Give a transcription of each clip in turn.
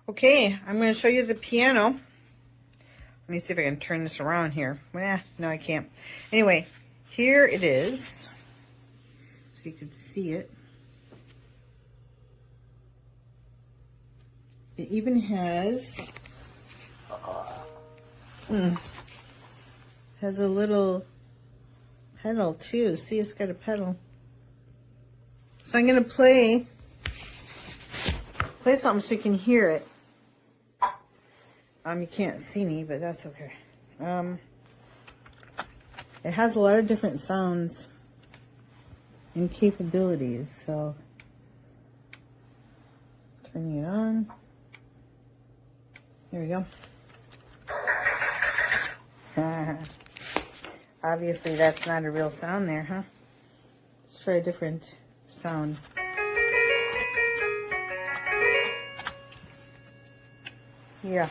Okay, I'm going to show you the piano. Let me see if I can turn this around here. No, I can't. Anyway, here it is. So you can see it. It even has a little pedal too. See, it's got a pedal. So I'm going to play something so you can hear it. You can't see me, but that's okay. It has a lot of different sounds and capabilities, so turning it on. There we go. Obviously that's not a real sound there, huh? Let's try a different sound. Yeah.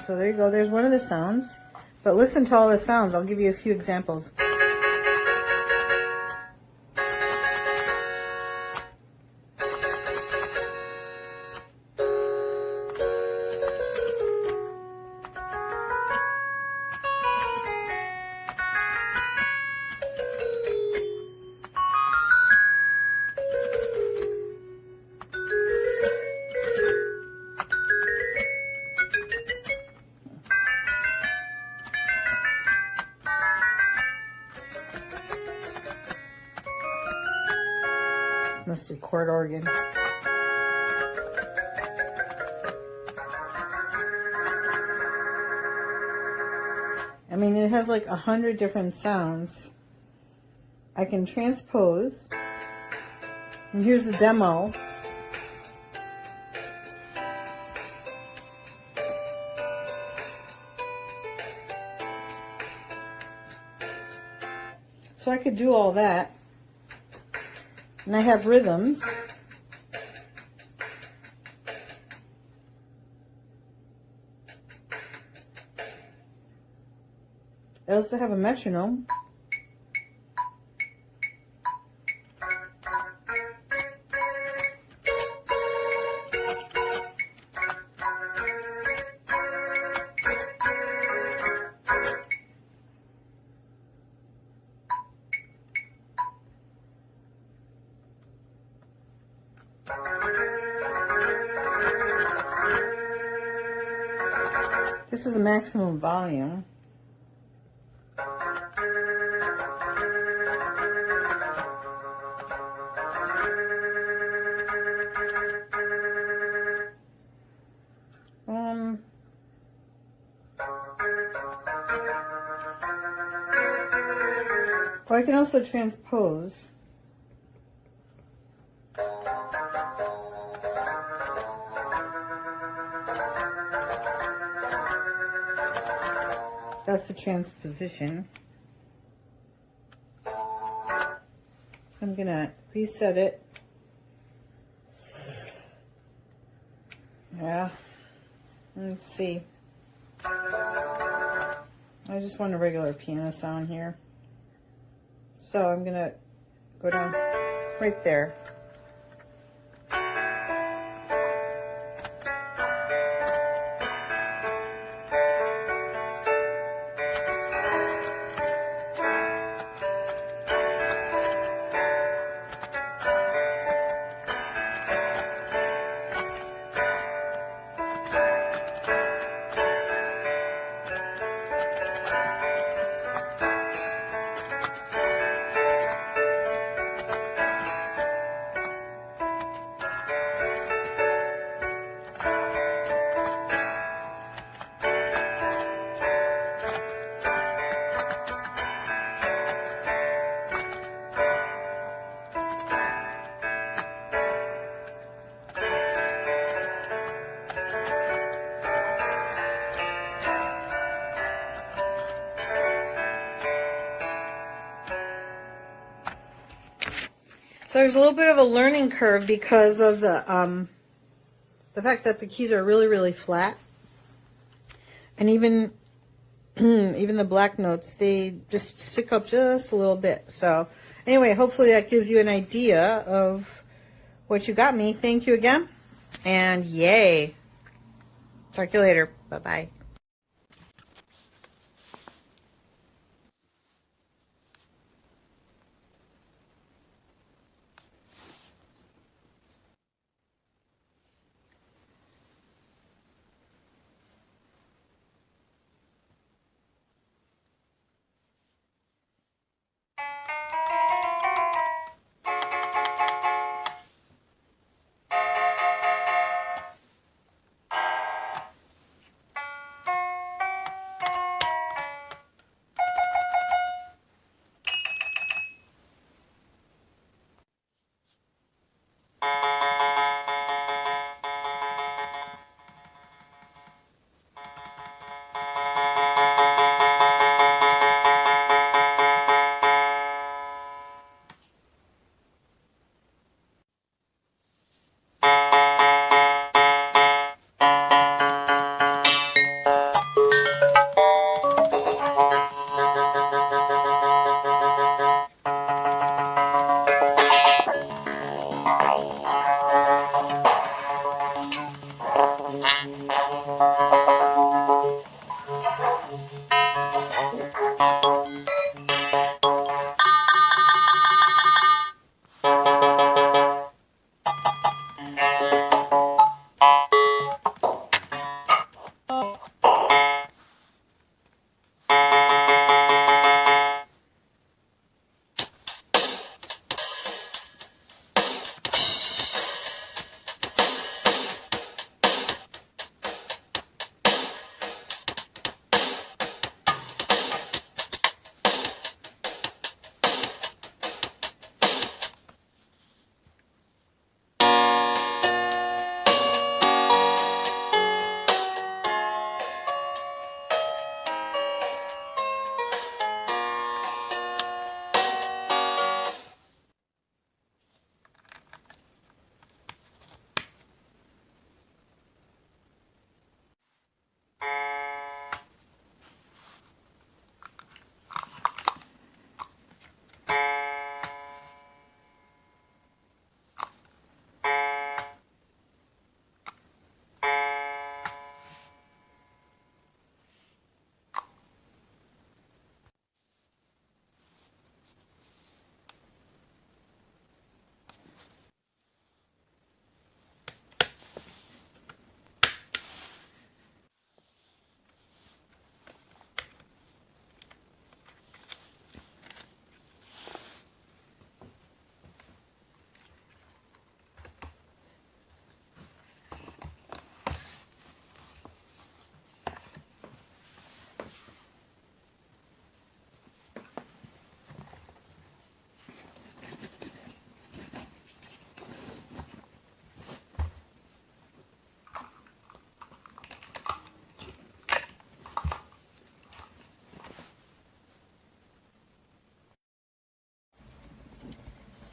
So there you go, there's one of the sounds. But listen to all the sounds, I'll give you a few examples. Must be chord organ. I mean, it has like 100 different sounds. I can transpose. And here's the demo. So I could do all that. And I have rhythms. I also have a metronome. This is the maximum volume. Or I can also transpose. That's the transposition. I'm gonna reset it. Yeah. Let's see. I just want a regular piano sound here. So I'm gonna go down right there. So there's a little bit of a learning curve because of the fact that the keys are really, really flat. And even even the black notes, they just stick up just a little bit. So anyway, hopefully that gives you an idea of what you got me. Thank you again, and yay. Talk to you later. Bye-bye.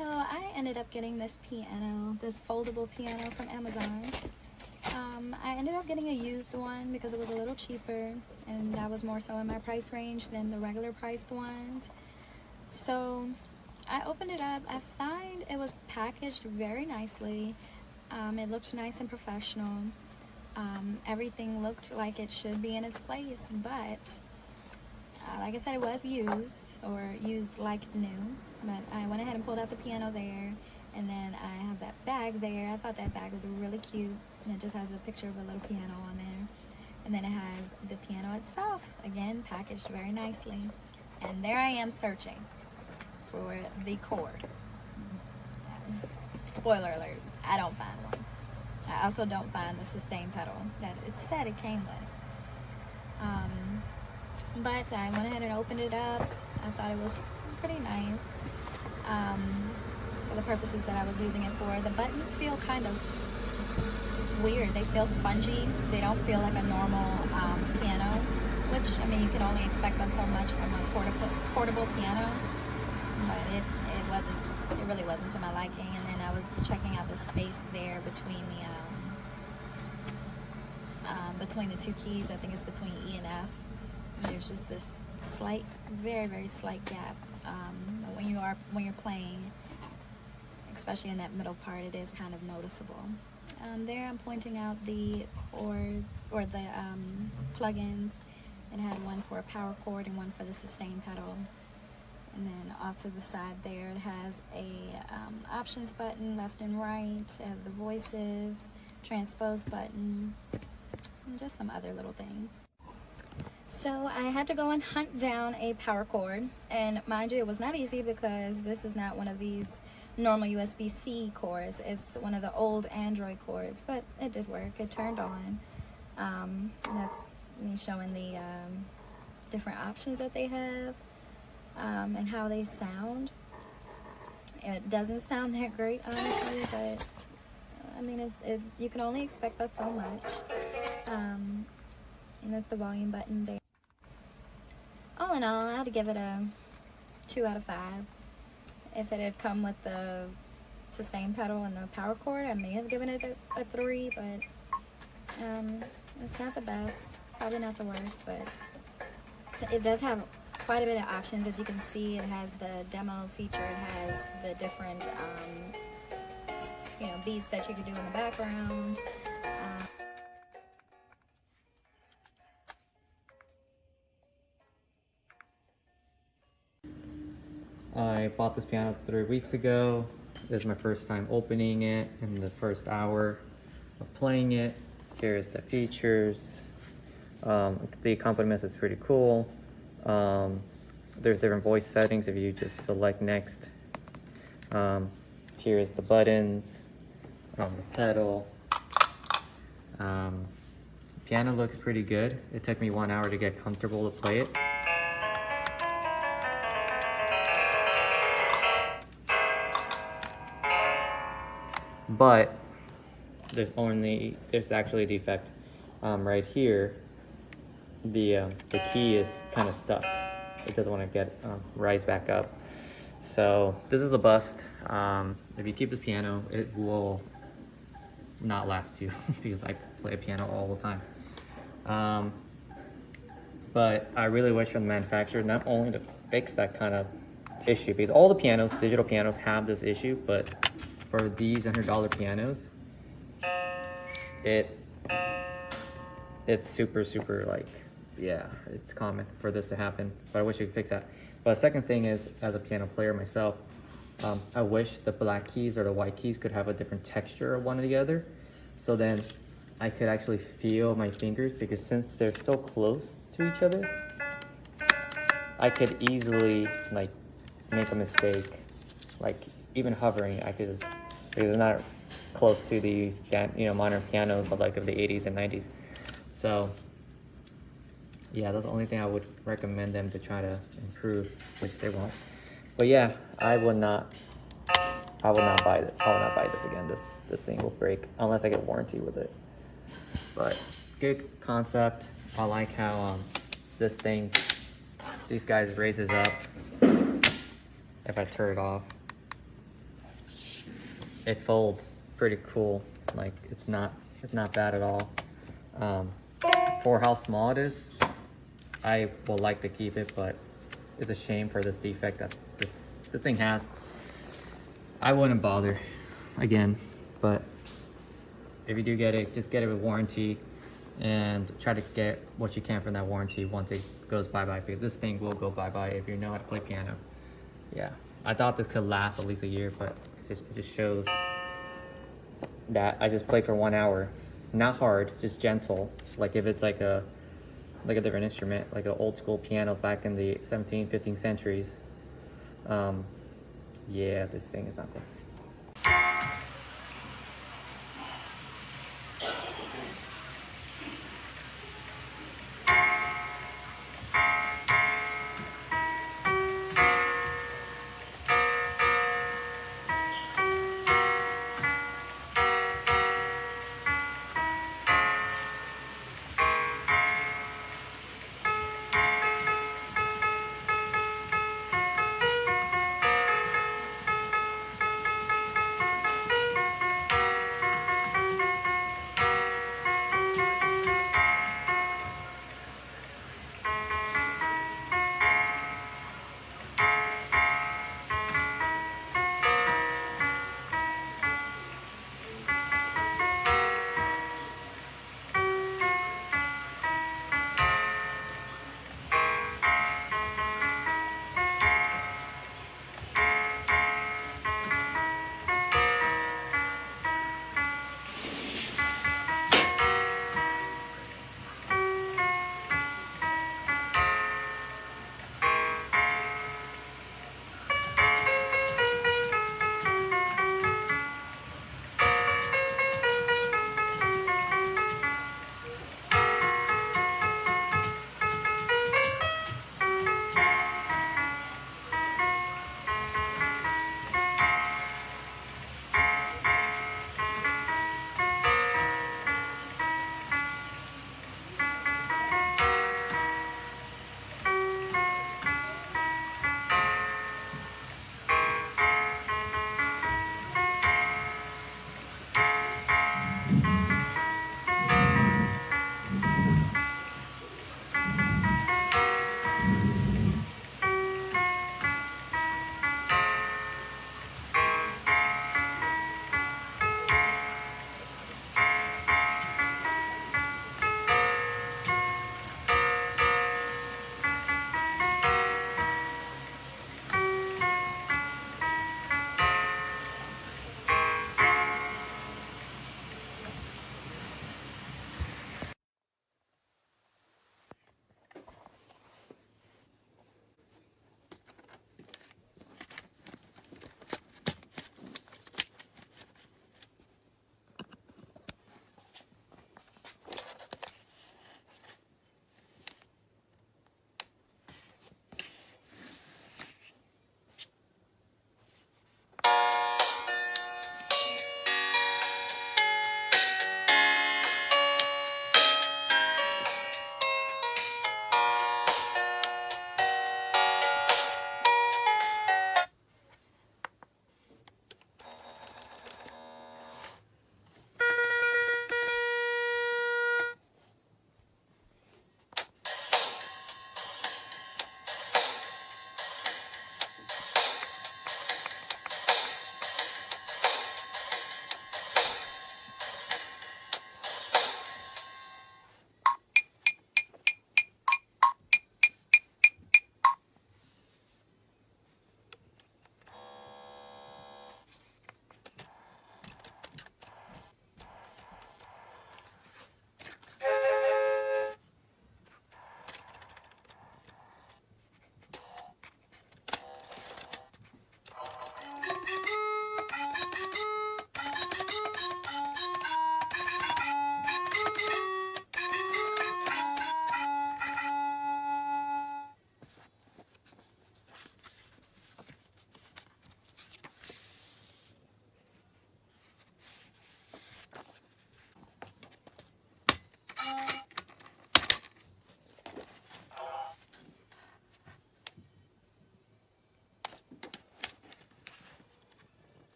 So I ended up getting this piano, this foldable piano from Amazon. I ended up getting a used one because it was a little cheaper, and that was more so in my price range than the regular priced ones. So I opened it up. I find it was packaged very nicely. It looked nice and professional. Everything looked like it should be in its place, but like I said, it was used, or used like new. But I went ahead and pulled out the piano there, and then I have that bag there. I thought that bag was really cute. And it just has a picture of a little piano on there. And then it has the piano itself, again, packaged very nicely. And there I am searching for the cord. Spoiler alert, I don't find one. I also don't find the sustain pedal that it said it came with. But I went ahead and opened it up. I thought it was pretty nice for the purposes that I was using it for. The buttons feel kind of weird. They feel spongy. They don't feel like a normal piano, which, I mean, you can only expect but so much from a portable piano, but it really wasn't to my liking. And then I was checking out the space there between the two keys. I think it's between E and F. There there's just this slight, very, very slight gap when you're playing, especially in that middle part. It is kind of noticeable. There I'm pointing out the chords, or the plugins. It had one for a power chord and one for the sustain pedal. And then off to the side there, it has a options button left and right. It has the voices, transpose button, and just some other little things. So I had to go and hunt down a power cord, and mind you, it was not easy because this is not one of these normal USB-C cords. It's one of the old Android cords, but it did work. It turned on. That's me showing the different options that they have, and how they sound. It doesn't sound that great, honestly, but I mean, you can only expect that so much. And that's the volume button there. All in all, I had to give it a 2 out of 5. If it had come with the sustain pedal and the power cord, I may have given it a 3, but it's not the best, probably not the worst, but it does have quite a bit of options. As you can see, it has the demo feature, it has the different beats that you could do in the background. I bought this piano 3 weeks ago. This is my first time opening it in the first hour of playing it. Here's the features. The accompaniment is pretty cool. There's different voice settings if you just select next. Here's the buttons, the pedal. Piano looks pretty good. It took me 1 hour to get comfortable to play it. But there's actually a defect right here. The key is kind of stuck. It doesn't want to rise back up. So this is a bust. If you keep this piano, it will not last you because I play a piano all the time. But I really wish from the manufacturer not only to fix that kind of issue, because all the pianos, digital pianos, have this issue, but for these $100 pianos, it's super like, yeah, it's common for this to happen, but I wish you could fix that. But the second thing is, as a piano player myself, I wish the black keys or the white keys could have a different texture of one or the other, so then I could actually feel my fingers, because since they're so close to each other, I could easily like make a mistake, like even hovering, I could just, because it's not close to these modern pianos of like of the 80s and 90s. So yeah, that's the only thing I would recommend them to try to improve, which they won't. But yeah, I would not buy it. I would not buy this again. This thing will break unless I get warranty with it. But good concept. I like how these guys raises up. If I turn it off, it folds pretty cool. Like it's not bad at all. For how small it is, I will like to keep it, but it's a shame for this defect that this thing has. I wouldn't bother again, but if you do get it, just get it with warranty and try to get what you can from that warranty once it goes bye-bye, because this thing will go bye-bye if you know how to play piano. Yeah, I thought this could last at least a year, but it just shows that I just played for 1 hour. Not hard, just gentle. Like if it's like a different instrument, like an old school pianos back in the 17th, 15th centuries. Yeah, this thing is not good.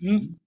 Mm.